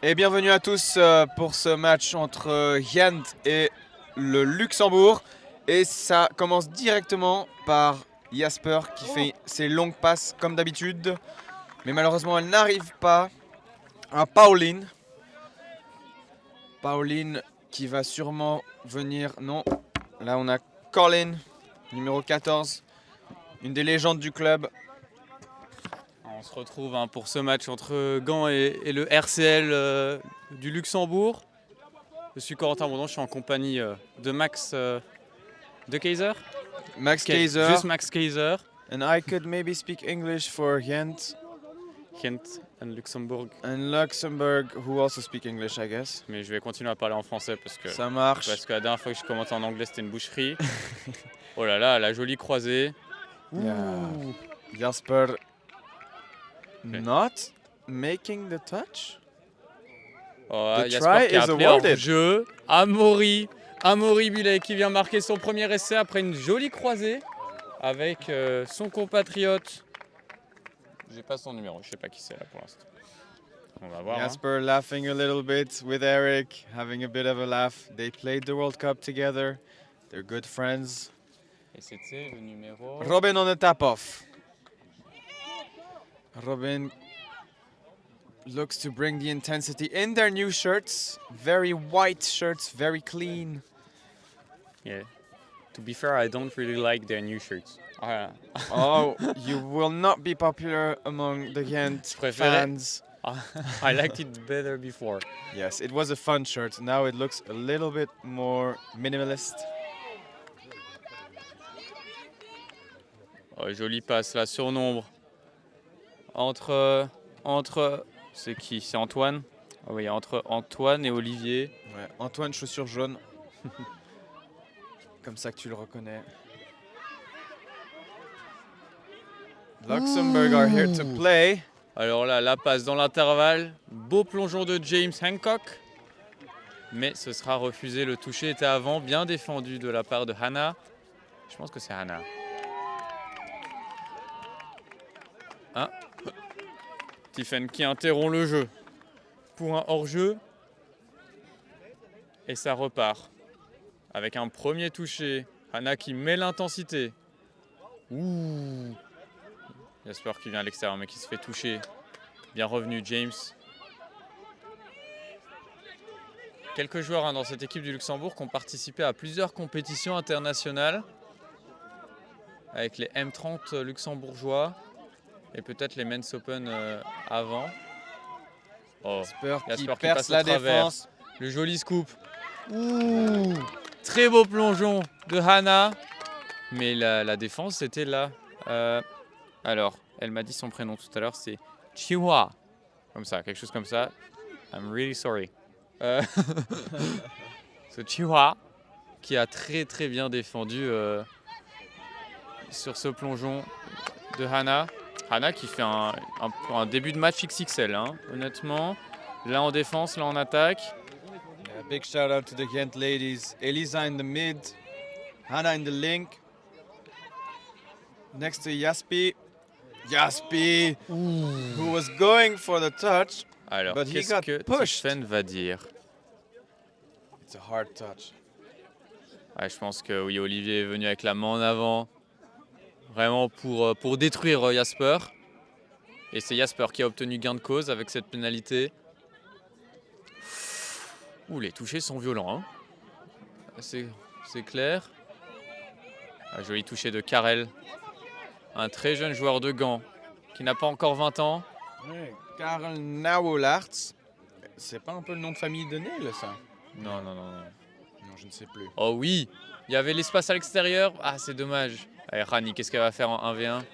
Et bienvenue à tous pour ce match entre Gent et le Luxembourg. Et ça commence directement par Jasper qui fait ses longues passes comme d'habitude. Mais malheureusement, elle n'arrive pas à Pauline. Pauline qui va sûrement venir... Non, là on a Colin, numéro 14, une des légendes du club. On se retrouve pour ce match entre Gand et le RCL du Luxembourg. Je suis Corentin Bourdon, je suis en compagnie de Max de Kaiser. Max Kaiser. Juste Max Kaiser. And I could maybe speak English for Gent. Gent and Luxembourg. And Luxembourg, who also speak English, I guess. Mais je vais continuer à parler en français parce que ça marche. Parce que la dernière fois que je commentais en anglais, c'était une boucherie. Oh là là, la jolie croisée. Yeah. Jasper not making the touch. Oh, the Jasper try qui a is appelé hors awarded. jeu. Amaury Billet qui vient marquer son premier essai après une jolie croisée avec son compatriote. J'ai pas son numéro, je sais pas qui c'est là pour l'instant. On va voir. Jasper laughing a little bit with Eric, having a bit of a laugh. They played the World Cup together. They're good friends. Et c'était le numéro... Robin on the tap-off. Robin looks to bring the intensity in their new shirts. Very white shirts, very clean. Yeah. To be fair, I don't really like their new shirts. Oh, you will not be popular among the Gent fans. I liked it better before. Yes, it was a fun shirt. Now it looks a little bit more minimalist. Oh, jolie passe là sur nombre. Entre c'est qui? C'est Antoine? Oh oui, entre Antoine et Olivier. Ouais, Antoine chaussures jaunes. Comme ça que tu le reconnais. Luxembourg are here to play. Alors là, la passe dans l'intervalle. Beau plongeon de James Hancock. Mais ce sera refusé. Le toucher était avant. Bien défendu de la part de Hannah. Je pense que c'est Hannah. Ah. Tiffen qui interrompt le jeu pour un hors-jeu. Et ça repart. Avec un premier toucher. Hannah qui met l'intensité. Ouh. Jasper qui vient à l'extérieur mais qui se fait toucher. Bien revenu James. Quelques joueurs dans cette équipe du Luxembourg qui ont participé à plusieurs compétitions internationales. Avec les M30 luxembourgeois. Et peut-être les Men's Open avant. Oh, Jasper qui passe perce la défense. Le joli scoop. Ouh, très beau plongeon de Hannah. Mais la défense c'était là. Alors, elle m'a dit son prénom tout à l'heure, c'est Chihua. Comme ça, quelque chose comme ça. I'm really sorry. C'est Chihua qui a très très bien défendu sur ce plongeon de Hannah. Hannah qui fait un début de match XXL, hein, honnêtement. Là en défense, là en attaque. Yeah, big shout out to the Gent ladies. Elisa in the mid, Hannah in the link. Next to Jaspi, who was going for the touch, alors, but he qu'est-ce got que pushed. Tiffen va dire? It's a hard touch. Ouais, je pense que oui, Olivier est venu avec la main en avant, vraiment pour détruire Jasper. Et c'est Jasper qui a obtenu gain de cause avec cette pénalité. Ouh, les touchés sont violents, hein. C'est clair. Un joli touché de Karel. Un très jeune joueur de Gand qui n'a pas encore 20 ans. Ouais, Karel Nauwelaerts. C'est pas un peu le nom de famille de Neil, ça? Non. Non, je ne sais plus. Oh oui, il y avait l'espace à l'extérieur. Ah, c'est dommage. Allez, Rani, qu'est-ce qu'elle va faire en 1v1?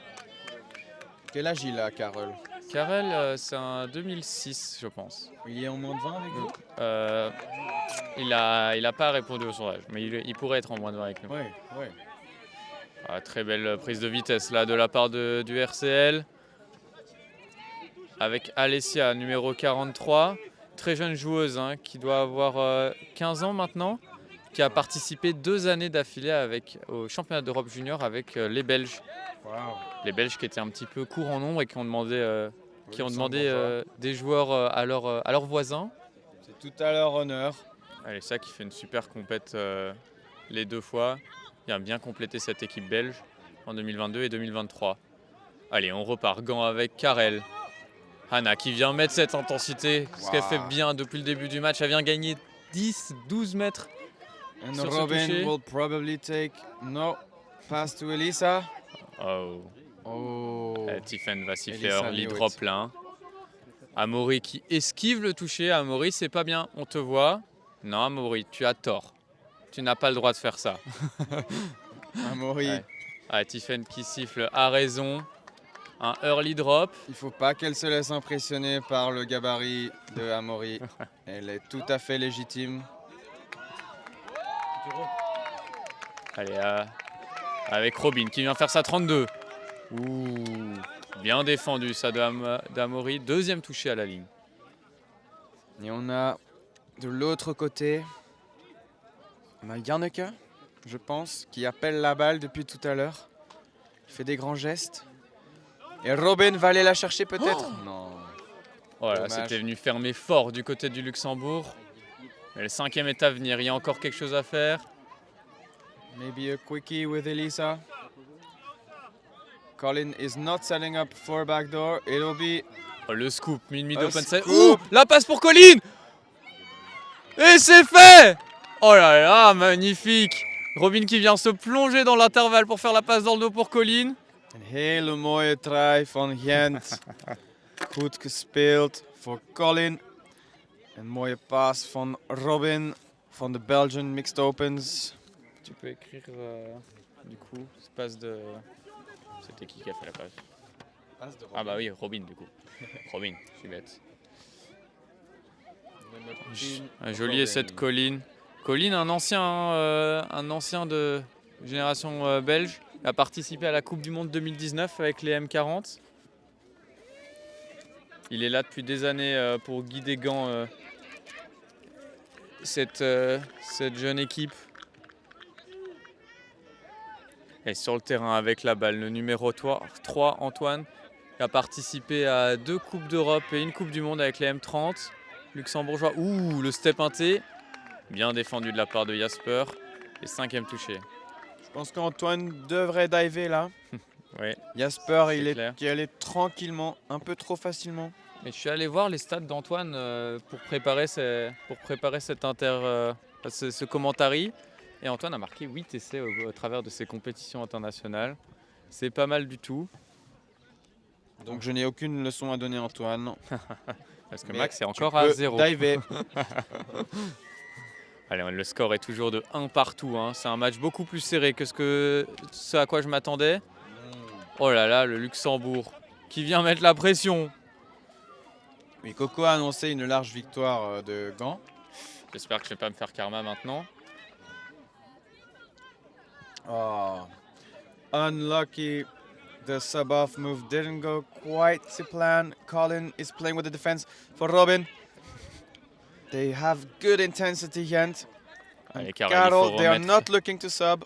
Quel âge il a, Karel? Karel, c'est un 2006, je pense. Il est en moins de 20 avec vous? Il a pas répondu au sondage, mais il pourrait être en moins de 20 avec nous. Oui. Ah, très belle prise de vitesse là de la part du RCL. Avec Alessia, numéro 43. très jeune joueuse hein, qui doit avoir 15 ans maintenant, qui a participé 2 années d'affilée au championnat d'Europe junior avec les Belges. Wow. Les Belges qui étaient un petit peu courts en nombre et qui ont demandé, Luxembourgeois. des joueurs à leurs voisins. C'est tout à leur honneur. Allez, ça qui fait une super compète les 2 fois. Il a bien complété cette équipe belge en 2022 et 2023. Allez, on repart. Gant avec Karel. Hana qui vient mettre cette intensité, ce qu'elle fait bien depuis le début du match. Elle vient gagner 10-12 mètres. And sur ce Robin toucher. will probably take no pass to Elisa. Oh. Oh. Tiffen va siffler Elisa early Lewitt. drop là. hein. Amaury qui esquive le toucher. Amaury, c'est pas bien. On te voit. Non, Amaury, tu as tort. Tu n'as pas le droit de faire ça. Amaury, Ouais. Ah, Tiffen qui siffle a raison. Un early drop. il faut pas qu'elle se laisse impressionner par le gabarit de Amaury. Elle est tout à fait légitime. Allez, avec Robin qui vient faire sa 32. Ouh, bien défendu ça d'Amaury. Deuxième touché à la ligne. Et on a de l'autre côté, on a Janneke, je pense, qui appelle la balle depuis tout à l'heure. Il fait des grands gestes. Et Robin va aller la chercher peut-être. Non. Voilà, Dommage. c'était venu fermer fort du côté du Luxembourg. Mais le 5e est à venir. Il y a encore quelque chose à faire. Maybe a quickie with Elisa. Colin is not setting up for backdoor. It'll be Oh, le scoop, mid Un open set. scoop. Ouh, la passe pour Colin. Et c'est fait. Oh là là, magnifique. Robin qui vient se plonger dans l'intervalle pour faire la passe dans le dos pour Colin. een hele mooie try van Gent. Goed gespeeld voor Colin. Een mooie paas van Robin van de Belgian Mixed Opens. Tu peux écrire du coup, passe de... C'était qui a fait la passe? Ah bah oui, Robin du coup. Robin, je suis bête. Un joli essai de Colin. Colin, un ancien de génération belge, a participé à la Coupe du Monde 2019 avec les M40. Il est là depuis des années pour guider Gand cette jeune équipe. Et sur le terrain avec la balle, le numéro 3, Antoine, qui a participé à 2 Coupes d'Europe et une Coupe du Monde avec les M30. Luxembourgeois, ouh, le step inté. Bien défendu de la part de Jasper. Et 5e touché. Je pense qu'Antoine devrait diver là. Oui. Jasper, C'est il est clair. qui allait tranquillement, un peu trop facilement. Mais je suis allé voir les stats d'Antoine pour préparer ce commentary. Et Antoine a marqué 8 essais au travers de ses compétitions internationales. C'est pas mal du tout. Donc je n'ai aucune leçon à donner à Antoine. Parce que Mais Max est tu encore à peux 0. diver. Allez, le score est toujours de 1 partout. Hein. C'est un match beaucoup plus serré que ce à quoi je m'attendais. Oh là là, le Luxembourg qui vient mettre la pression. Oui, Coco a annoncé une large victoire de Gand. J'espère que je ne vais pas me faire karma maintenant. Oh, unlucky. The sub-off move didn't go quite to plan. Colin is playing with the defense for Robin. They have good intensity, Gent. Allez, And Karel, il faut Karel, they are remettre. not looking to sub.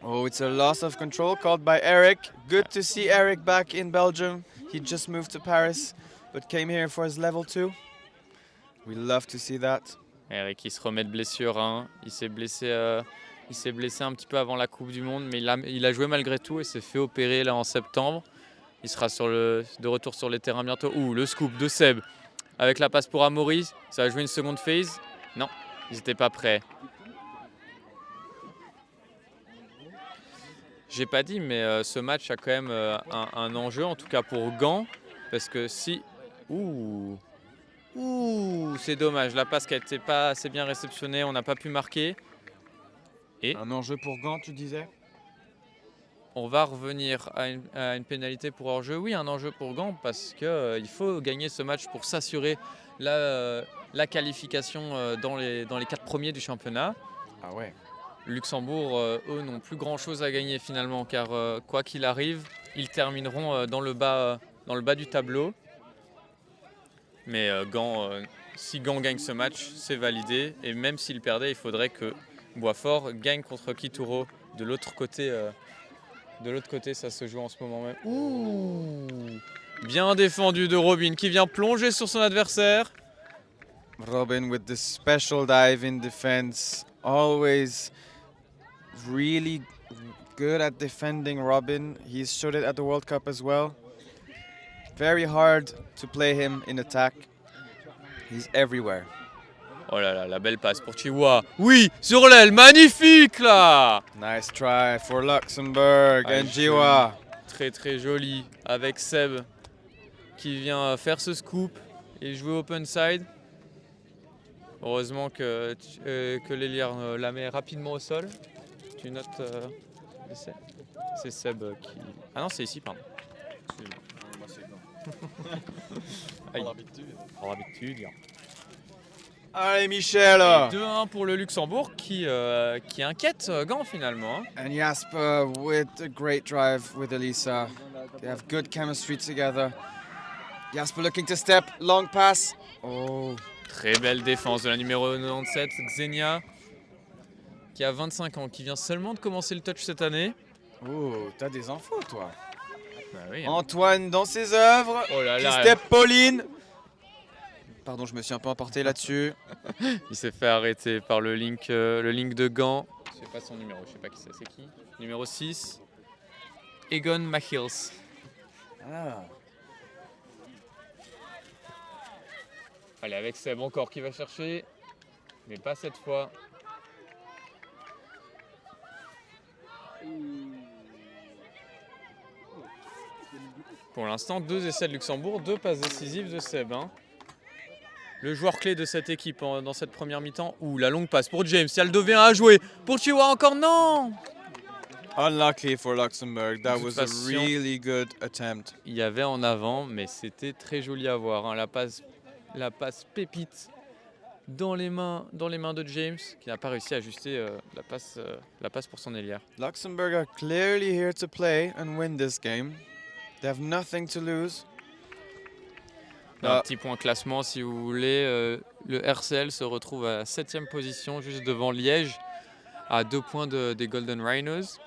Oh, it's a loss of control called by Eric. Good to see Eric back in Belgium. He just moved to Paris, but came here for his level 2. We love to see that. Eric, il se remet de blessure. Hein. Il s'est blessé un petit peu avant la Coupe du Monde, mais il a joué malgré tout et s'est fait opérer là en septembre. Il sera de retour sur les terrains bientôt. Ouh, le scoop de Seb avec la passe pour Amaury. Ça va jouer une seconde phase. Non, ils n'étaient pas prêts. J'ai pas dit, mais ce match a quand même un enjeu, en tout cas pour Gand, parce que si... Ouh, c'est dommage. La passe qui n'était pas assez bien réceptionnée, on n'a pas pu marquer. Et Un enjeu pour Gand, tu disais? on va revenir à une pénalité pour hors-jeu. Oui, un enjeu pour Gand, parce qu'il faut gagner ce match pour s'assurer la qualification dans les 4 premiers du championnat. Ah ouais. Luxembourg, eux, n'ont plus grand-chose à gagner finalement, car quoi qu'il arrive, ils termineront dans le bas du tableau. Mais si Gand gagne ce match, c'est validé. Et même s'il perdait, il faudrait que Boisfort gagne contre Kituro. De l'autre côté, ça se joue en ce moment même. Ouh, bien défendu de Robin qui vient plonger sur son adversaire. Robin with the special dive in defense. Always really good at defending Robin. He's showed it at the World Cup as well. Very hard to play him in attack. He's everywhere. Oh là là, la belle passe pour Chihuahua. Oui, sur l'aile, magnifique là. Nice try for Luxembourg Ah, and Jiwa. Très très joli avec Seb qui vient faire ce scoop et jouer open side. Heureusement que l'Eliar la met rapidement au sol. Tu notes l'essai. C'est Seb qui... Ah non, c'est ici, pardon. Aïe. Par habitude. Allez Michel. 2-1 pour le Luxembourg qui inquiète Gand finalement. Hein. And Jasper with a great drive with Elisa. They have good chemistry together. Jasper looking to step, long pass. Oh. Très belle défense de la numéro 97, Xenia, qui a 25 ans, qui vient seulement de commencer le touch cette année. Oh, t'as des infos toi. Bah oui, hein. Antoine dans ses œuvres. Oh là Qui là. step Pauline. Pardon, je me suis un peu emporté là-dessus. Il s'est fait arrêter par le link de Gand. Je sais pas son numéro, je sais pas qui c'est qui. Numéro 6, Egon Mahils. Ah. Allez, avec Seb encore qui va chercher, mais pas cette fois. Pour l'instant, 2 essais de Luxembourg, 2 passes décisives de Seb. Hein. Le joueur clé de cette équipe dans cette première mi-temps. Ouh, la longue passe pour James, elle devient à jouer. Pour Chihuahua encore, non. Unlucky for Luxembourg. That De toute was a façon, really good attempt. Il y avait en avant, mais c'était très joli à voir. Hein. La passe pépite dans les mains de James, qui n'a pas réussi à ajuster la passe pour son ailière. Luxembourg are clearly here to play and win this game. They have nothing to lose. Un petit point classement, si vous voulez. Le RCL se retrouve à la 7e position, juste devant Liège, à 2 points des Golden Rhinos.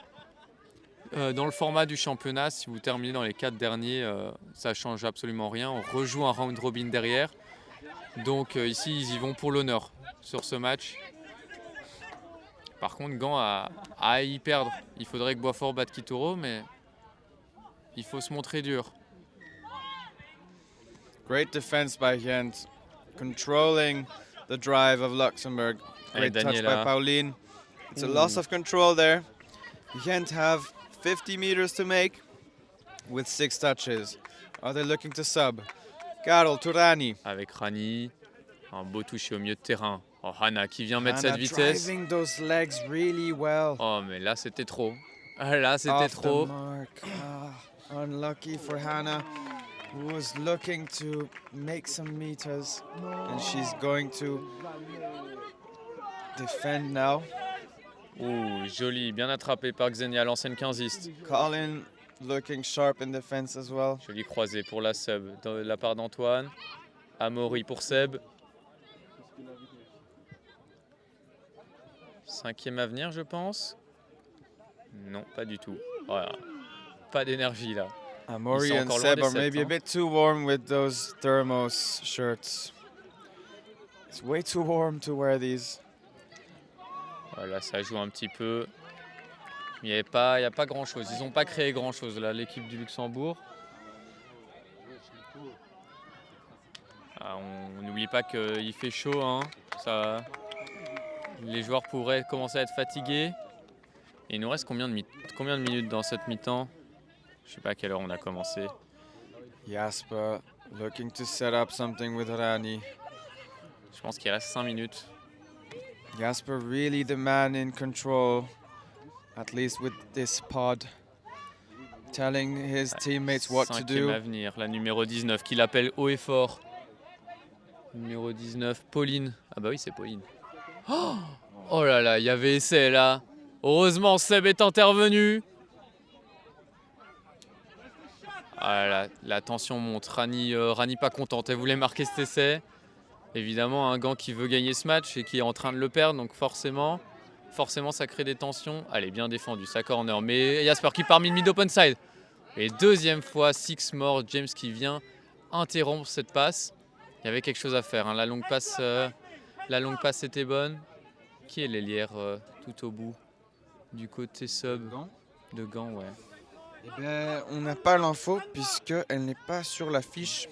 Dans le format du championnat, si vous terminez dans les 4 derniers, ça ne change absolument rien. On rejoue un round robin derrière. Donc ici, ils y vont pour l'honneur sur ce match. Par contre, Gand a à y perdre. Il faudrait que Boisfort batte Kituro, mais il faut se montrer dur. Great defense by Ghent, controlling the drive of Luxembourg. Great touch by Pauline. It's a loss of control there. Ghent have 50 meters to make with 6 touches. Are they looking to sub? Karol Turani. Avec Rani, un beau toucher au milieu de terrain. Oh, Hana qui vient mettre cette vitesse. Driving those legs really well. Oh, mais là, c'était trop. Là, c'était trop. Unlucky for Hannah, who was looking to make some meters, and she's going to defend now. Oh, joli, bien attrapé par Xenia, l'ancienne 15iste. Colin looking sharp in defense as well. Joli croisé pour la sub de la part d'Antoine. Amaury pour Seb. 5e à venir, je pense. Non, pas du tout. Voilà. Pas d'énergie là. Amaury and Seb are maybe a bit too warm with those thermos shirts. It's way too warm to wear these. Voilà, ça joue un petit peu. Il n'y a pas grand-chose. Ils n'ont pas créé grand-chose là, l'équipe du Luxembourg. Ah, on n'oublie pas qu'il fait chaud. Hein. Les joueurs pourraient commencer à être fatigués. Et il nous reste combien de minutes dans cette mi-temps? Je ne sais pas à quelle heure on a commencé. Jasper looking to set up something with Rani. Je pense qu'il reste 5 minutes. Jasper really the man in control, at least with this pod, telling his teammates what to do. 5e à venir, la numéro 19 qui l'appelle haut et fort. Numéro 19, Pauline. Ah bah oui, c'est Pauline. Oh là là, il y avait essai là. Heureusement, Seb est intervenu. Ah, la tension monte. Rani pas contente. Elle voulait marquer cet essai. Évidemment, un Gant qui veut gagner ce match et qui est en train de le perdre. Donc forcément, ça crée des tensions. Elle est bien défendue, sa corner. Mais Jasper qui part mid open side. Et deuxième fois, six more. James qui vient interrompre cette passe. Il y avait quelque chose à faire. Hein. La longue passe était bonne. Qui est l'ailière tout au bout du côté sub de Gant, ouais. Eh bien, on n'a pas l'info puisqu'elle n'est pas sur la fiche.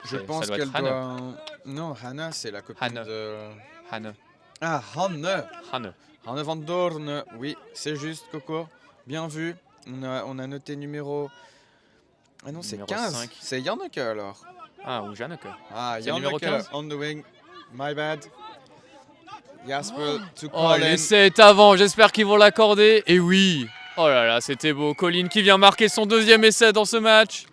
Je pense qu'elle doit... Non, Hannah, c'est la copine de... Hanne. Ah, Hanne. Hanne. Hanne van Doorn. Oui, c'est juste, Coco. Bien vu. On a noté numéro... Ah non, c'est 15. 5. C'est Janneke alors. Ah, ou Janneke. Ah, c'est numéro Janneke 15. on the wing. My bad. Jasper to Oh, Colin. l'essai est avant. J'espère qu'ils vont l'accorder. Et oui. Oh là là, c'était beau. Colin qui vient marquer son deuxième essai dans ce match.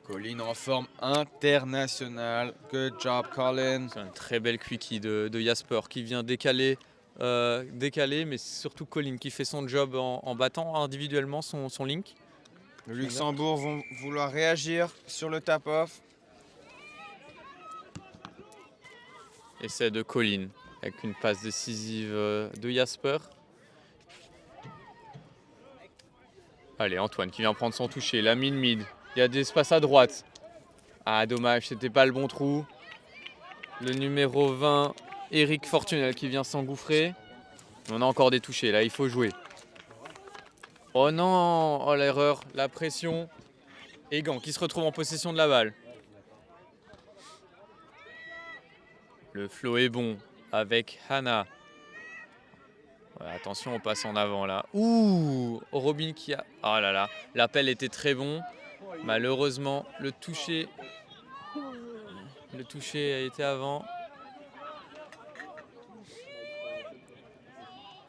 Colin en forme internationale. Good job, Colin. C'est une très belle quickie de Jasper qui vient décaler, mais surtout Colin qui fait son job en battant individuellement son link. Le Luxembourg vont vouloir réagir sur le tap-off. Essai de Colin avec une passe décisive de Jasper. Allez, Antoine qui vient prendre son toucher. La mid. Il y a des espaces à droite. Ah, dommage, c'était pas le bon trou. Le numéro 20, Eric Fortunel qui vient s'engouffrer. On a encore des touchés, là, il faut jouer. Oh non, oh l'erreur, la pression. Et Gant qui se retrouve en possession de la balle. Le flow est bon avec Hannah. Ouais, attention, on passe en avant là. Ouh, Robin qui a... Oh là là, l'appel était très bon. Malheureusement, le toucher a été avant.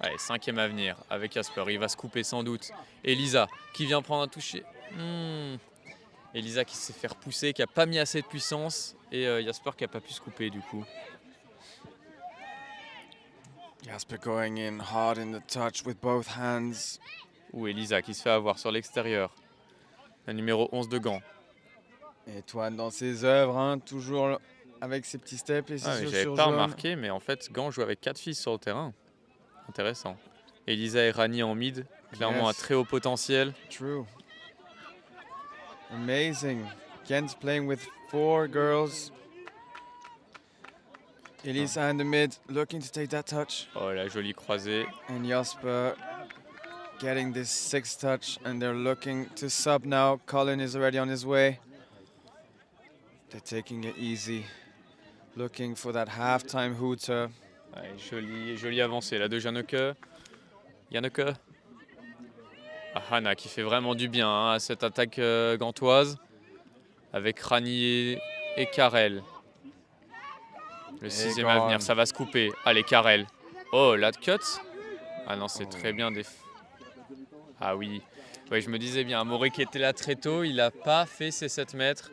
Allez, cinquième à venir avec Jasper. Il va se couper sans doute. Elisa qui vient prendre un toucher. Elisa qui s'est fait repousser, qui n'a pas mis assez de puissance. Et Jasper qui n'a pas pu se couper du coup. Jasper going in hard in the touch with both hands. Ou Elisa qui se fait avoir sur l'extérieur. Le numéro 11 de Gant. Et Toine dans ses œuvres, hein, toujours avec ses petits steps et ses chaussures j'avais pas remarqué, mais en fait, Gant joue avec 4 filles sur le terrain. Intéressant. Elisa et Rani en mid. Clairement un très haut potentiel. True. Amazing. Kent's playing with 4 girls. Elisa in the mid, looking to take that touch. Oh, la jolie croisée. And Jasper getting this 6th touch, and they're looking to sub now. Colin is already on his way. They're taking it easy, looking for that halftime hooter. Ouais, jolie avancée là de Janneke. Ah, Hannah qui fait vraiment du bien hein, à cette attaque gantoise avec Rani et Karel. Le 6e à venir, ça va se couper. Allez, Karel. Oh, lat cut. Ah non, c'est très bien. Ah oui. Ouais, je me disais bien, Amoré qui était là très tôt, il n'a pas fait ses 7 mètres.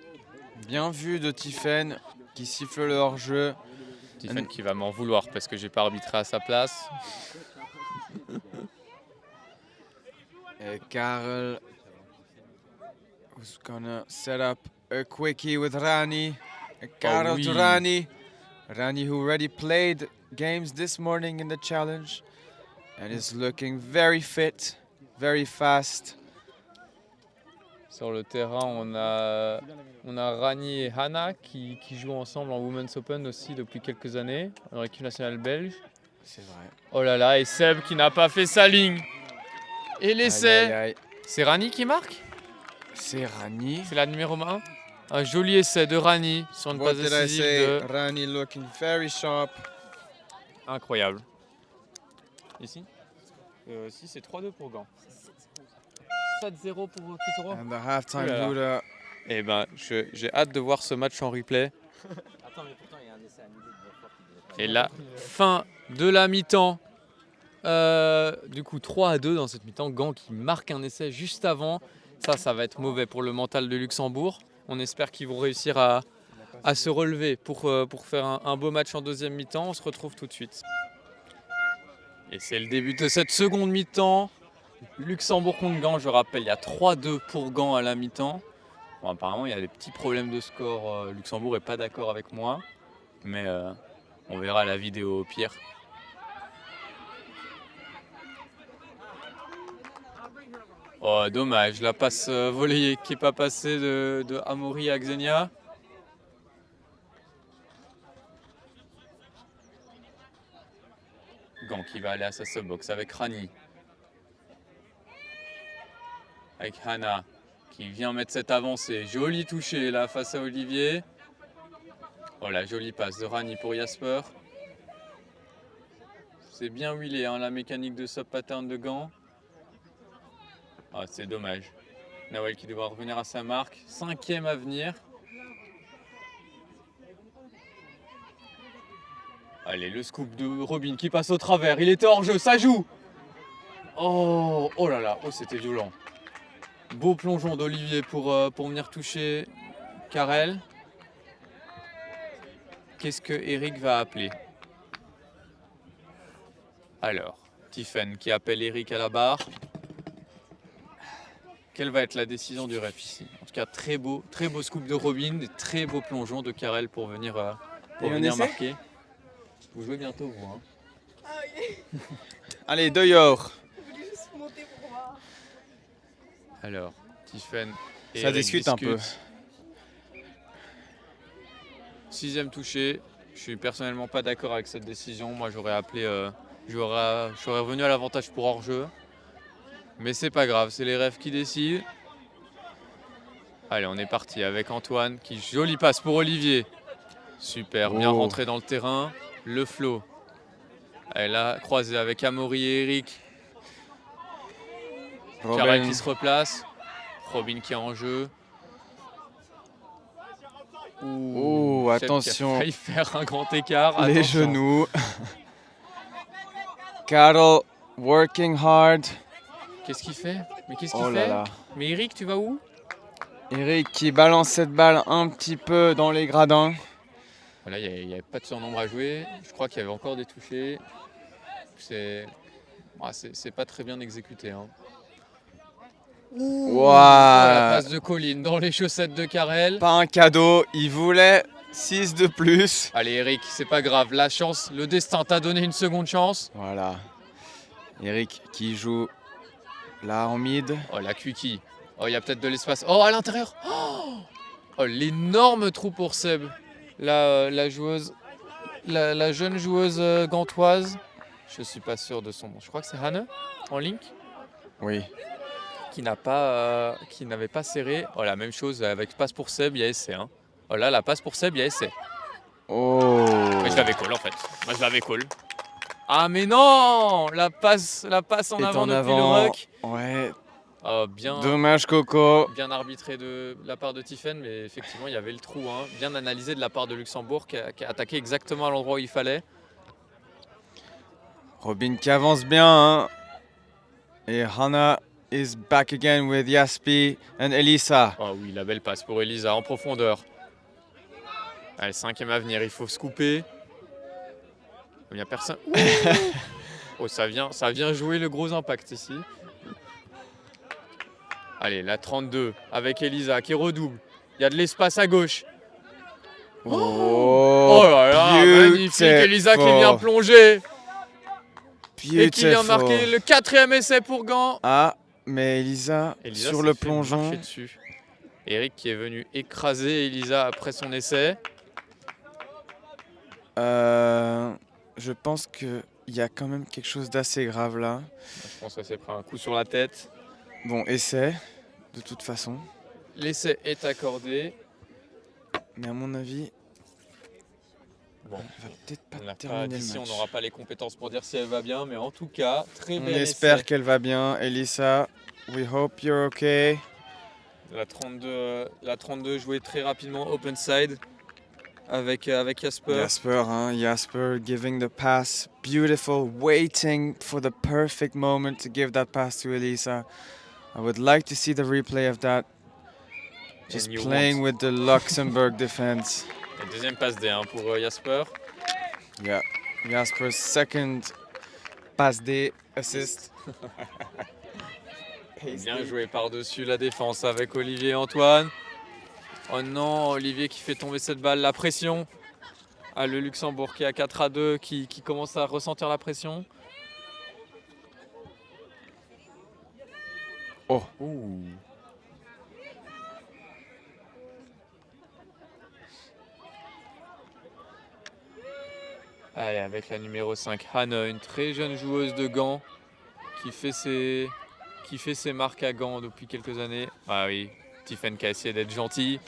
Bien vu de Tiffen qui siffle le hors-jeu. Tiffen qui va m'en vouloir parce que j'ai pas arbitré à sa place. Et Karel who's gonna set up a quickie with Rani. Karel to Rani. Rani who already played games this morning in the challenge and is looking very fit, very fast. Sur le terrain, on a Rani et Hannah qui jouent ensemble en Women's Open aussi depuis quelques années, en équipe nationale belge. C'est vrai. Oh là là, et Seb qui n'a pas fait sa ligne. Et l'essai, c'est Rani qui marque? C'est Rani. C'est la numéro 1. Un joli essai de Rani sur une passe décisive de... Rani looking very sharp. Incroyable. Ici si, c'est 3-2 pour Gant. 7-0 pour Kitoro. And the halftime hooter. Eh ben, j'ai hâte de voir ce match en replay. Attends, mais pourtant, il y a un essai à midi de Et la fin de la mi-temps. Du coup, 3-2 dans cette mi-temps. Gant qui marque un essai juste avant. Ça va être mauvais pour le mental de Luxembourg. On espère qu'ils vont réussir à se relever pour faire un beau match en deuxième mi-temps. On se retrouve tout de suite. Et c'est le début de cette seconde mi-temps. Luxembourg contre Gand, je rappelle, il y a 3-2 pour Gand à la mi-temps. Bon, apparemment, il y a des petits problèmes de score. Luxembourg n'est pas d'accord avec moi. Mais on verra la vidéo au pire. Oh, dommage, la passe volée qui n'est pas passée de Amaury à Xenia. Gand qui va aller à sa subbox avec Rani. Avec Hana qui vient mettre cette avancée. Joli touché là face à Olivier. Oh la jolie passe de Rani pour Jasper. C'est bien huilé hein, la mécanique de sub pattern de Gand. Ah, c'est dommage. Nawel qui devra revenir à sa marque. 5e à venir. Allez, le scoop de Robin qui passe au travers. Il était hors jeu, ça joue. Oh, oh là là, oh c'était violent. Beau plongeon d'Olivier pour venir toucher Karel. Qu'est-ce que Eric va appeler? Alors, Tiffen qui appelle Eric à la barre. Quelle va être la décision du ref ici? En tout cas, très beau scoop de Robin, des très beaux plongeons de Karel pour venir marquer. Vous jouez bientôt, vous. Hein. Ah oui. Allez, Doyor. Je voulais juste monter pour voir. Alors, Tiffen et Ça Eric discute un peu. discutent. 6e touché. Je suis personnellement pas d'accord avec cette décision. Moi, j'aurais appelé, j'aurais revenu à l'avantage pour hors-jeu. Mais c'est pas grave, c'est les refs qui décident. Allez, on est parti avec Antoine qui jolie passe pour Olivier. Super, bien Oh. rentré dans le terrain. Le flow. Elle a croisé avec Amaury et Eric. Karel qui se replace. Robin qui est en jeu. Oh, Chet attention. Qui a failli faire un grand écart. Les Attention. genoux. Carol working hard. Qu'est-ce qu'il fait? Mais qu'est-ce qu'il Oh fait? là là. Mais Eric, tu vas où? Eric qui balance cette balle un petit peu dans les gradins. Voilà, il n'y avait pas de surnombre à jouer. Je crois qu'il y avait encore des touchés. C'est pas très bien exécuté. Hein. Waouh. La passe de Colline dans les chaussettes de Karel. Pas un cadeau, il voulait 6 de plus. Allez Eric, c'est pas grave. La chance, le destin t'a donné une seconde chance. Voilà. Eric qui joue là en mid. Oh la Quickie. Oh, il y a peut-être de l'espace. Oh, à l'intérieur. Oh, l'énorme trou pour Seb. La joueuse, la jeune joueuse gantoise. Je suis pas sûr de son nom. Je crois que c'est Hanne en link. Oui. Qui n'avait pas serré. Oh, la même chose avec passe pour Seb, il y a essai. Hein. Oh là, la passe pour Seb, il y a essai. Oh. Mais je l'avais call en fait. Moi je l'avais call. Ah mais non, la passe en Et avant en depuis avant. le ruck. Ouais. Bien Dommage Coco. arbitré de la part de Tiffen, mais effectivement il y avait le trou. Hein. Bien analysé de la part de Luxembourg qui a attaqué exactement à l'endroit où il fallait. Robin qui avance bien. Hein. Et Hannah is back again with Jaspi and Elisa. Oh oui, la belle passe pour Elisa en profondeur. Allez, 5e à venir, il faut se couper. Il n'y a personne. Oh, ça vient jouer le gros impact ici. Allez, la 32 avec Elisa qui redouble. Il y a de l'espace à gauche. Oh, là là, magnifique. Elisa qui vient plonger. Et qui vient marquer le 4e essai pour Gand. Ah, mais Elisa sur s'est le fait plongeon. marcher dessus. Eric qui est venu écraser Elisa après son essai. Je pense qu'il y a quand même quelque chose d'assez grave là. Je pense qu'elle s'est pris un coup sur la tête. Bon, essai, de toute façon. L'essai est accordé. Mais à mon avis, Bon, elle va peut-être pas on n'a pas terminer d'ici, le on match. n'aura pas les compétences pour dire si elle va bien, mais en tout cas, très On bel espère essai. qu'elle va bien. Elisa, we hope you're okay. La 32 jouée très rapidement open side avec Jasper. Jasper giving the pass. Beautiful, waiting for the perfect moment to give that pass to Elisa. I would like to see the replay of that. Just And you playing with the Luxembourg defense. La deuxième passe D pour Jasper. Yeah, Jasper's second pass D assist. Bien joué par-dessus la défense avec Olivier et Antoine. Oh non, Olivier qui fait tomber cette balle, la pression. Ah, le Luxembourg qui est à 4-2, qui commence à ressentir la pression. Oh. Ouh. Allez, avec la numéro 5, Hannah, une très jeune joueuse de Gand qui fait ses marques à Gand depuis quelques années. Ah oui, Tiffen qui a essayé d'être gentil,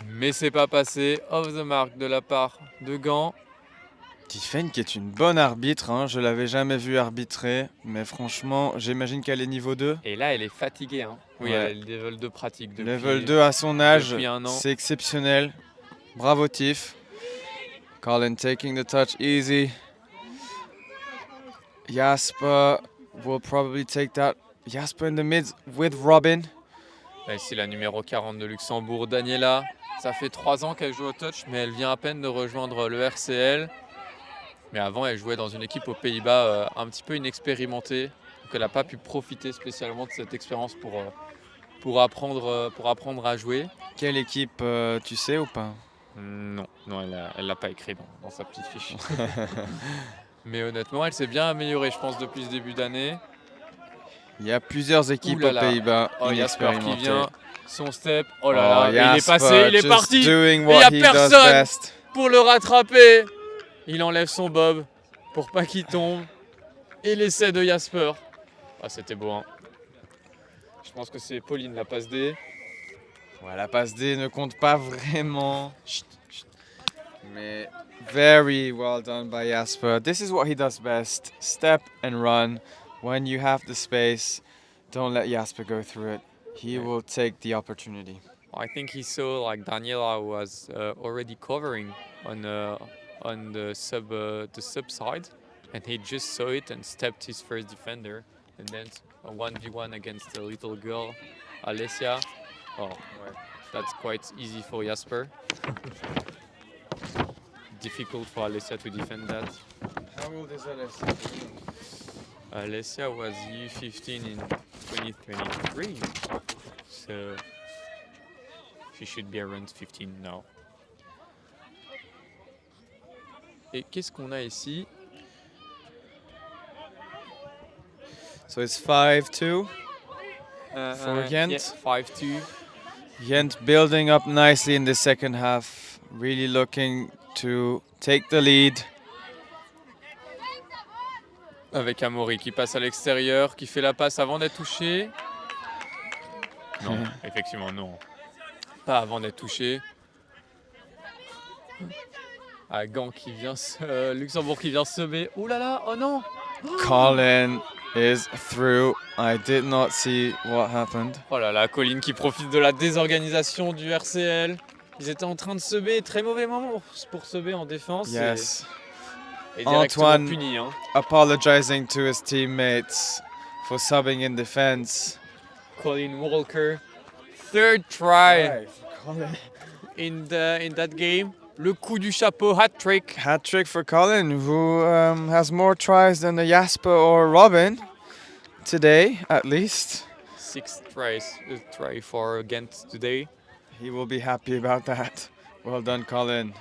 mais c'est pas passé. Off the mark de la part de Gand. Tiffen qui est une bonne arbitre, hein. Je l'avais jamais vue arbitrer, mais franchement, j'imagine qu'elle est niveau 2. Et là, elle est fatiguée. Hein. Oui, Ouais. elle a le level 2 pratique depuis. Level 2 à son âge, depuis un an. c'est exceptionnel. Bravo Tiff. Colin taking the touch easy. Jasper will probably take that. Jasper in the mid with Robin. Là, ici, la numéro 40 de Luxembourg, Daniela. Ça fait 3 ans qu'elle joue au touch, mais elle vient à peine de rejoindre le RCL. Mais avant, elle jouait dans une équipe aux Pays-Bas un petit peu inexpérimentée. Donc elle n'a pas pu profiter spécialement de cette expérience pour apprendre à jouer. Quelle équipe, tu sais ou pas? Non, elle l'a pas écrit dans sa petite fiche. Mais honnêtement, elle s'est bien améliorée, je pense, depuis ce début d'année. Il y a plusieurs équipes Ouh là aux là. Pays-Bas Oh, Jasper qui inexpérimentées. vient, son step. Oh là là, il est Jasper passé, il est just parti. doing Et what il y a he does personne best. pour le rattraper. Il enlève son bob pour pas qu'il tombe. Et l'essai de Jasper. Ah, c'était beau, hein. Je pense que c'est Pauline, la passe D. Ouais, la passe D ne compte pas vraiment. Chut, chut. Mais very well done by Jasper. This is what he does best. Step and run. When you have the space, don't let Jasper go through it. He will take the opportunity. I think he saw like Daniela was already covering on the sub side, and he just saw it and stepped his first defender, and then a 1v1 against a little girl, Alessia. Oh, that's quite easy for Jasper. Difficult for Alessia to defend that. How old is Alessia? Alessia was U15 in 2023, so she should be around 15 now. Et qu'est-ce qu'on a ici? So it's 5-2. For Ghent? Yeah, 5-2. Ghent building up nicely in the second half. Really looking to take the lead. Avec Amaury qui passe à l'extérieur, qui fait la passe avant d'être touché. Non, effectivement non. Pas avant d'être touché. Ah, Gand qui vient Luxembourg qui vient semer. Ouh là là, oh non! Colin is through. I did not see what happened. Oh là là, Colline qui profite de la désorganisation du RCL. Ils étaient en train de semer, très mauvais moment pour semer en défense. Yes. Et directement Antoine. puni. Hein. Apologizing to his teammates for subbing in defense. Colin Walker, third try in that game. Le coup du chapeau, hat-trick. Hat trick for Colin, who has more tries than the Jasper or Robin today, at least. 6 tries, a try for Ghent today. He will be happy about that. Well done, Colin.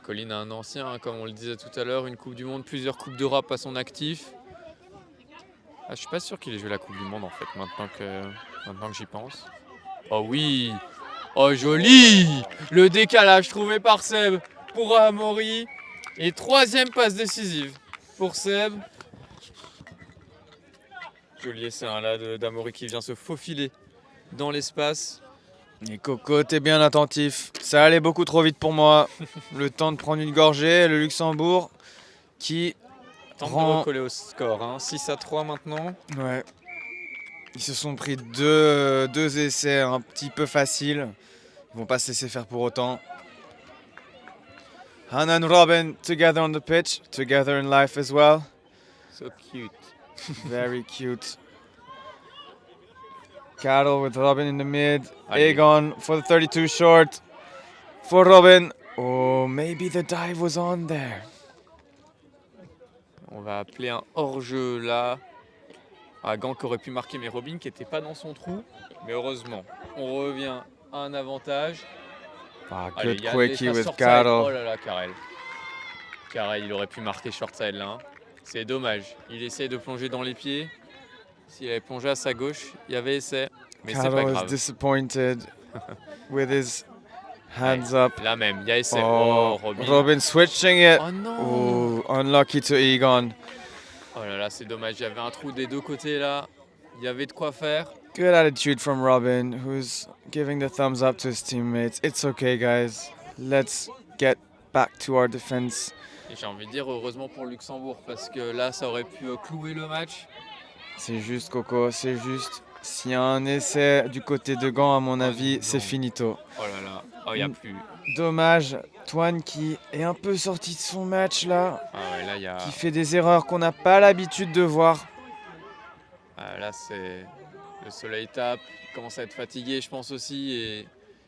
Colin, un ancien, hein, comme on le disait tout à l'heure, une Coupe du Monde, plusieurs Coupes d'Europe à son actif. Ah, je suis pas sûr qu'il ait joué la Coupe du Monde en fait, maintenant que j'y pense. Oh oui! Oh joli! Le décalage trouvé par Seb pour Amaury. Et troisième passe décisive pour Seb. Joli essai hein, là d'Amaury qui vient se faufiler dans l'espace. Et Coco, t'es bien attentif. Ça allait beaucoup trop vite pour moi. Le temps de prendre une gorgée. Le Luxembourg qui Tente de rend... recoller au score. Hein. 6-3 maintenant. Ouais. Ils se sont pris deux essais un petit peu faciles. Ils vont pas se laisser faire pour autant. Hannah and Robin together on the pitch. Together in life as well. So cute. Very cute. Carol with Robin in the mid. Allez. Egon for the 32 short. For Robin. Oh, maybe the dive was on there. On va appeler un hors-jeu là. Ah, Gant qui aurait pu marquer, mais Robin qui n'était pas dans son trou. Mais heureusement, on revient à un avantage. Ah, Allez, good Yann quickie laisse with la short side. Karel. Oh là là, Karel. Karel, il aurait pu marquer short side là. Hein. C'est dommage. Il essaye de plonger dans les pieds. S'il avait plongé à sa gauche, il y avait essai. Mais c'est pas Karel is grave. disappointed with his hands up. Là même, il y a essai. Oh, Oh, Robin. Robin switching it. Oh non. Oh, unlucky to Egon. Oh là là, c'est dommage. Il y avait un trou des deux côtés là. Il y avait de quoi faire. Good attitude from Robin, who's giving the thumbs up to his teammates. It's okay, guys. Let's get back to our defense. Et j'ai envie de dire heureusement pour Luxembourg parce que là, ça aurait pu clouer le match. C'est juste, Coco, c'est juste. S'il y a un essai du côté de Gant, à mon avis, c'est non. finito. Oh là là. Oh, il n'y a plus. Dommage, Toine qui est un peu sorti de son match là, Ah ouais, là, il y a. qui fait des erreurs qu'on n'a pas l'habitude de voir. Ah, là, c'est. Le soleil tape. Il commence à être fatigué, je pense aussi.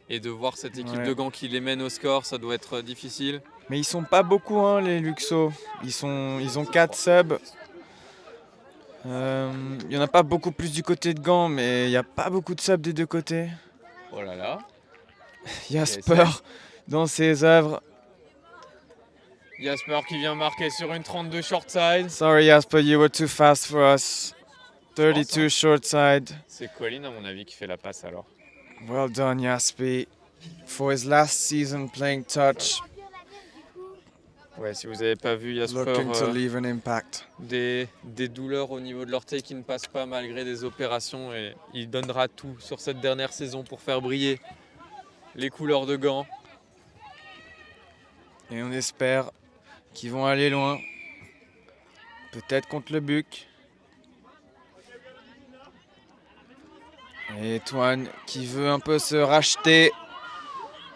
Et de voir cette équipe Ouais. de Gand qui les mène au score, ça doit être difficile. Mais ils sont pas beaucoup, hein, les Luxo. Ils ont 4 subs. Il n'y en a pas beaucoup plus du côté de Gand, mais il n'y a pas beaucoup de subs des deux côtés. Oh là là. Jasper dans ses œuvres. Jasper qui vient marquer sur une 32 short side. Sorry Jasper, you were too fast for us. 32 short side. C'est Colin, à mon avis, qui fait la passe alors. Well done Jasper. For his last season playing touch, Ouais, si vous n'avez pas vu Jasper, looking to leave an impact. des douleurs au niveau de l'orteil qui ne passent pas malgré des opérations. Et il donnera tout sur cette dernière saison pour faire briller les couleurs de Gand. Et on espère qu'ils vont aller loin. Peut-être contre le Buc. Et Toine qui veut un peu se racheter.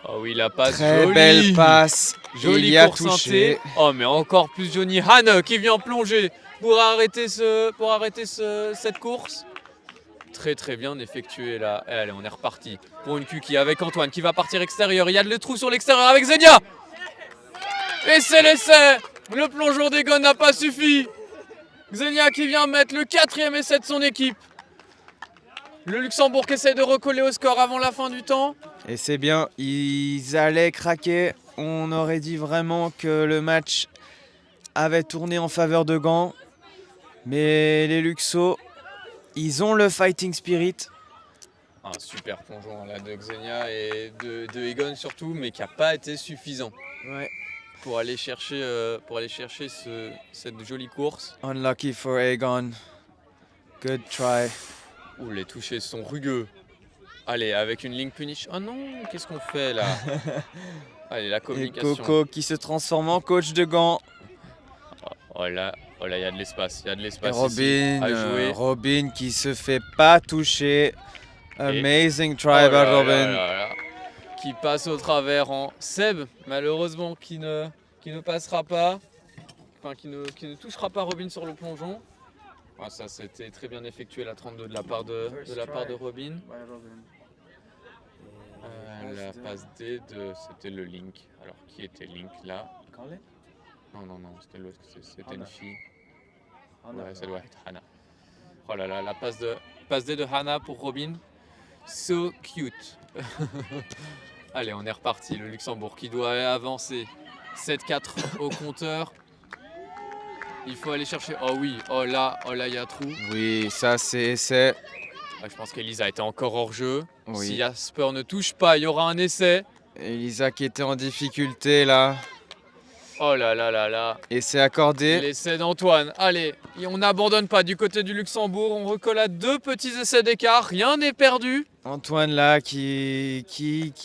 Oh oui, la passe Très jolie. belle passe. Jolie Il y a course touché. teintée. Oh, mais encore plus Johnny Hane qui vient plonger pour arrêter, cette course. Très très bien effectué là. Et allez, on est reparti pour une Kuki avec Antoine qui va partir extérieur. Il y a le trou sur l'extérieur avec Zenia. Et c'est l'essai. Le plongeon des Gants n'a pas suffi. Xenia qui vient mettre le 4e essai de son équipe. Le Luxembourg qui essaie de recoller au score avant la fin du temps. Et c'est bien, ils allaient craquer. On aurait dit vraiment que le match avait tourné en faveur de Gand. Mais les Luxo, ils ont le fighting spirit. Un super plongeon là de Xenia et de Egon surtout, mais qui n'a pas été suffisant Ouais. pour aller chercher, cette jolie course. Unlucky for Egon. Good try. Ouh, les touchés sont rugueux. Allez, avec une link punish. Oh non, qu'est-ce qu'on fait là? Allez, la Et communication. Coco qui se transforme en coach de Gand. Oh là, il y a de l'espace. Il y a de Et l'espace ici Robin, à jouer. Robin qui se fait pas toucher. Amazing try Oh by là là Robin. là là. Qui passe au travers en Seb, malheureusement qui ne passera pas. Enfin, qui ne touchera pas Robin sur le plongeon. Ah, ça c'était très bien effectué la 32 de la part de Robin. La passe D c'était le Link. Alors qui était Link là? Non, c'était l'autre, c'était une fille. Ouais, ça doit être Hana. Oh là là, la passe D de Hana pour Robin. So cute. Allez, on est reparti. Le Luxembourg qui doit avancer. 7-4 au compteur. Il faut aller chercher. Oh oui, oh là, il y a trou. Oui, ça c'est essai. Ah, je pense qu'Elisa était encore hors jeu. Oui. Si Jasper ne touche pas, il y aura un essai. Elisa qui était en difficulté là. Oh là là là là. Et c'est accordé. L'essai d'Antoine. Allez, et on n'abandonne pas du côté du Luxembourg. On recolle à 2 petits essais d'écart. Rien n'est perdu. Antoine là qui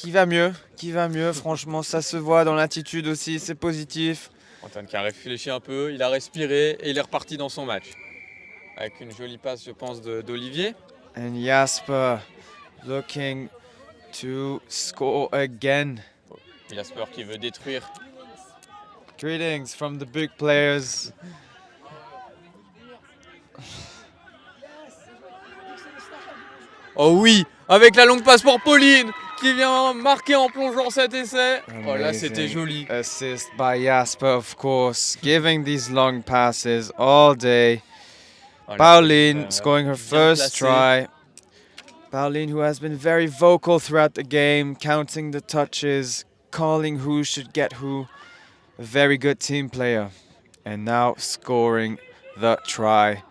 va mieux. Qui va mieux. Franchement, ça se voit dans l'attitude aussi. C'est positif. Antoine qui a réfléchi un peu, il a respiré et il est reparti dans son match. Avec une jolie passe, je pense, d'Olivier. And Jasper looking to score again. Jasper qui veut détruire. Greetings from the big players. Oh oui, avec la longue passe pour Pauline qui vient marquer en plongeant cet essai. Oh là, c'était Amazing joli. Assist by Jasper, of course. Giving these long passes all day. Voilà, Pauline scoring her bien first placé. try. Pauline, who has been very vocal throughout the game, counting the touches, calling who should get who. A very good team player. And now scoring the try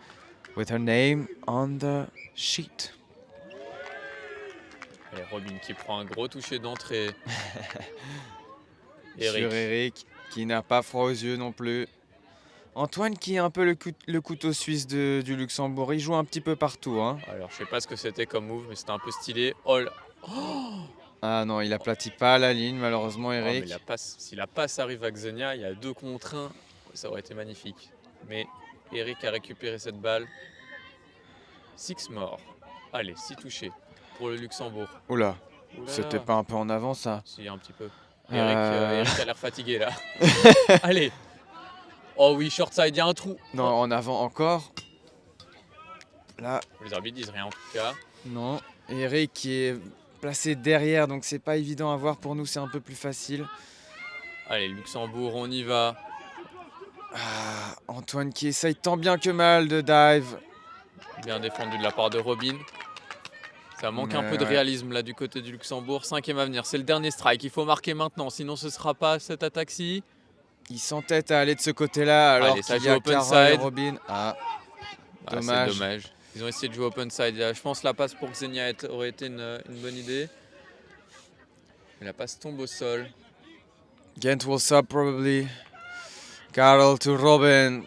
with her name on the sheet. Et Robin qui prend un gros toucher d'entrée. Sur Eric. Eric, qui n'a pas froid aux yeux non plus. Antoine qui est un peu le couteau suisse du Luxembourg. Il joue un petit peu partout. Hein. Alors, je sais pas ce que c'était comme move, mais c'était un peu stylé. Oh, Ah non, il aplatit pas la ligne malheureusement oh, mais Eric. si la passe arrive à Xenia, il y a 2 contre 1, ça aurait été magnifique. Mais Eric a récupéré cette balle. 6 morts. Allez, 6 touchés pour le Luxembourg. Oula, Oula. c'était pas un peu en avant ça? Si, un petit peu. Eric, Euh. Eric a l'air fatigué là. Allez. Oh oui, short side, il y a un trou. Non, en avant encore. Là, Les arbitres disent rien en tout cas. non. Eric qui est placé derrière, donc c'est pas évident à voir pour nous, c'est un peu plus facile. Allez, Luxembourg, on y va. Ah, Antoine qui essaye tant bien que mal de dive. Bien défendu de la part de Robin. Ça manque un peu de Ouais. réalisme là du côté du Luxembourg. 5e à venir, c'est le dernier strike. Il faut marquer maintenant, sinon ce sera pas cette attaque-ci. Il s'entête à aller de ce côté-là alors Allez, ça qu'il y a joue open Carole et side. Robin. Ah, Ah, Dommage. c'est dommage. Ils ont essayé de jouer open side. Je pense que la passe pour Xenia aurait été une bonne idée. Mais la passe tombe au sol. Ghent will sub probably. Carol to Robin.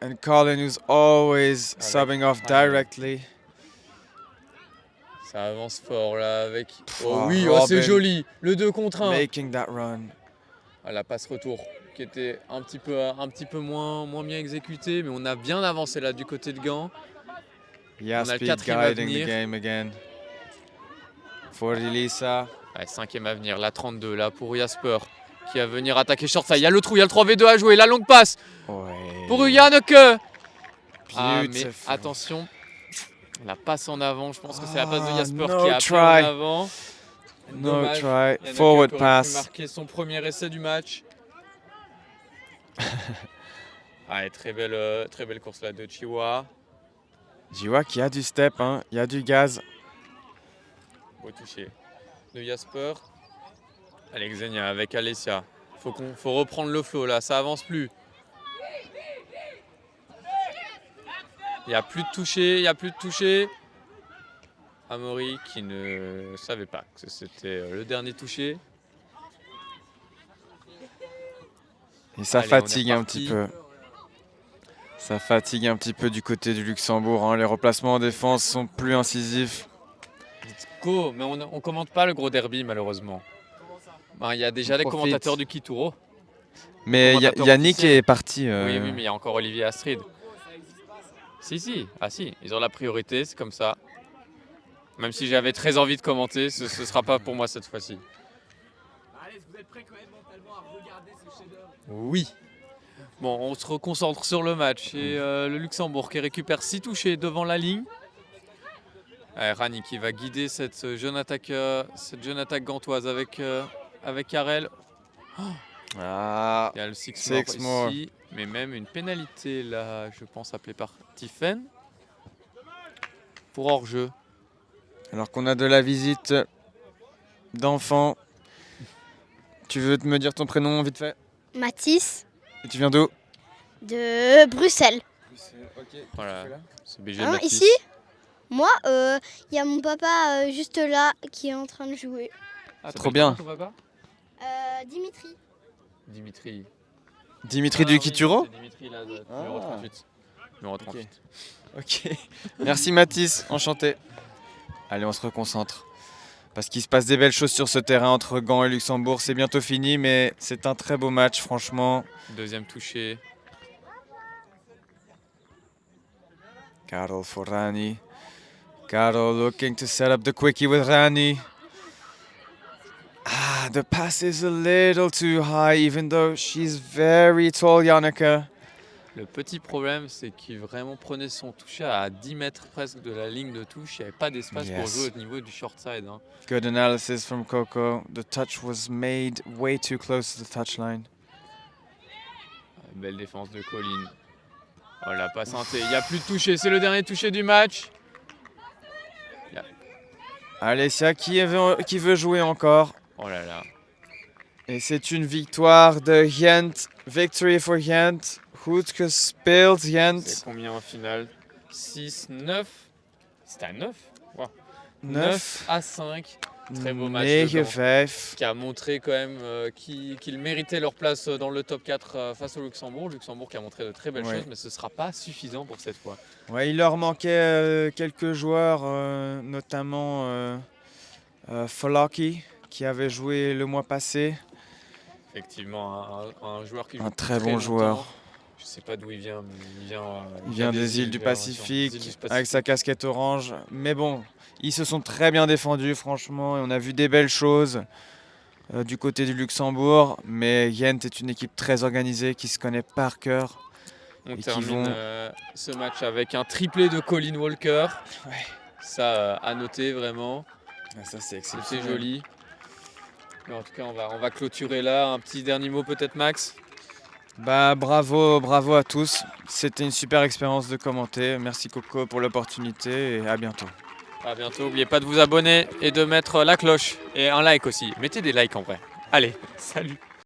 And Colin who's always Avec subbing off Ryan. directly. Ça avance fort là avec. Oh, Oh oui, oh, c'est Robin. joli. Le 2 contre 1. Making that run. Ah, la passe retour qui était un petit peu moins bien exécutée, mais on a bien avancé là du côté de Gand. Yaspi 4e à guiding the venir. game again. For Elisa. Ouais, 5e à venir, la 32 là pour Jasper qui va venir attaquer short side. Il y a le trou, il y a le 3v2 à jouer, la longue passe Ouais. pour Yanneke. Ah, mais Beautiful. attention, la passe en avant, je pense que c'est la passe de Ah, Jasper no qui a appelé try. en avant. No Dommage. try. Yanneke Forward qui aurait pu pass. marquer son premier essai du match. Allez, très belle course là de Chihuahua. Jiwa qui a du step, hein. Il y a du gaz. Beau toucher de Jasper. Allez, Xenia avec Alessia. Faut reprendre le flow là, ça avance plus. Il n'y a plus de toucher, Amaury qui ne savait pas que c'était le dernier touché. Et ça Allez, on est fatigue un reparti. petit peu. Ça fatigue un petit peu du côté du Luxembourg. Hein. Les remplacements en défense sont plus incisifs. Let's go, mais on commente pas le gros derby malheureusement. Ben, il y a déjà On les profite. commentateurs du Kituro. Mais Commentateur Yannick officiel. est parti. Oui, mais il y a encore Olivier Astrid. Si. Ah si, ils ont la priorité, c'est comme ça. Même si j'avais très envie de commenter, ce sera pas pour moi cette fois-ci. Allez, vous êtes prêts quand même mentalement à regarder ce chef-d'œuvre? Oui. Bon, on se reconcentre sur le match. Et le Luxembourg qui récupère 6 touchés devant la ligne. Rani qui va guider cette jeune attaque gantoise avec Karel. Ah, Il y a le 6 Six more more. ici, mais même une pénalité là, je pense appelée par Tiffen pour hors-jeu. alors qu'on a de la visite d'enfants. Tu veux me dire ton prénom vite fait? Mathis Et tu viens d'où? de Bruxelles. Voilà, c'est BG Hein, Baptiste. ici Moi, il y a mon papa juste là qui est en train de jouer. Ah, Trop bien. Ton papa Dimitri. Dimitri. Dimitri Ah, du oui, Kituro? c'est Dimitri là, numéro Ah. 38. Numéro 38. Ok. Merci Mathis, enchanté. Allez, on se reconcentre. Parce qu'il se passe des belles choses sur ce terrain entre Gand et Luxembourg. C'est bientôt fini, mais c'est un très beau match, franchement. Deuxième touché. Carol for Rani. Carol looking to set up the quickie with Rani. Ah, the pass is a little too high, even though she's very tall, Janneke. Le petit problème, c'est qu'il vraiment prenait son toucher à 10 mètres presque de la ligne de touche. Il n'y avait pas d'espace pour Yes. jouer au niveau du short side. Hein. Good analysis from Coco. The touch was made way too close to the touchline. Belle défense de Colin. Oh la passe inté, il n'y a plus de toucher, c'est le dernier toucher du match. Alessia qui veut jouer encore. Oh là là. Et c'est une victoire de Gent. Victory for Gent. Goed gespeeld, Gent. C'est combien en finale? 6, 9. C'était à 9 wow. 9 à 5. Très beau match de 9-5. qui a montré quand même qu'ils méritaient leur place dans le top 4 face au Luxembourg. Luxembourg qui a montré de très belles choses, mais ce ne sera pas suffisant pour cette fois. Ouais, il leur manquait quelques joueurs, notamment Folaki, qui avait joué le mois passé. Effectivement, un joueur qui joue Un très bon joueur. Je ne sais pas d'où il vient, mais Il vient des îles du Pacifique, avec sa casquette orange. Mais bon, ils se sont très bien défendus, franchement, et on a vu des belles choses du côté du Luxembourg. Mais Gent est une équipe très organisée qui se connaît par cœur. On Et qui termine vont- ce match avec un triplé de Colin Walker. Ouais. Ça, à noter vraiment. Ça, c'est C'est joli. Mais en tout cas, on va clôturer là. Un petit dernier mot peut-être, Max? Bah, bravo à tous. C'était une super expérience de commenter. Merci Coco pour l'opportunité et à bientôt. À bientôt. N'oubliez pas de vous abonner et de mettre la cloche. Et un like aussi. Mettez des likes en vrai. Allez, salut!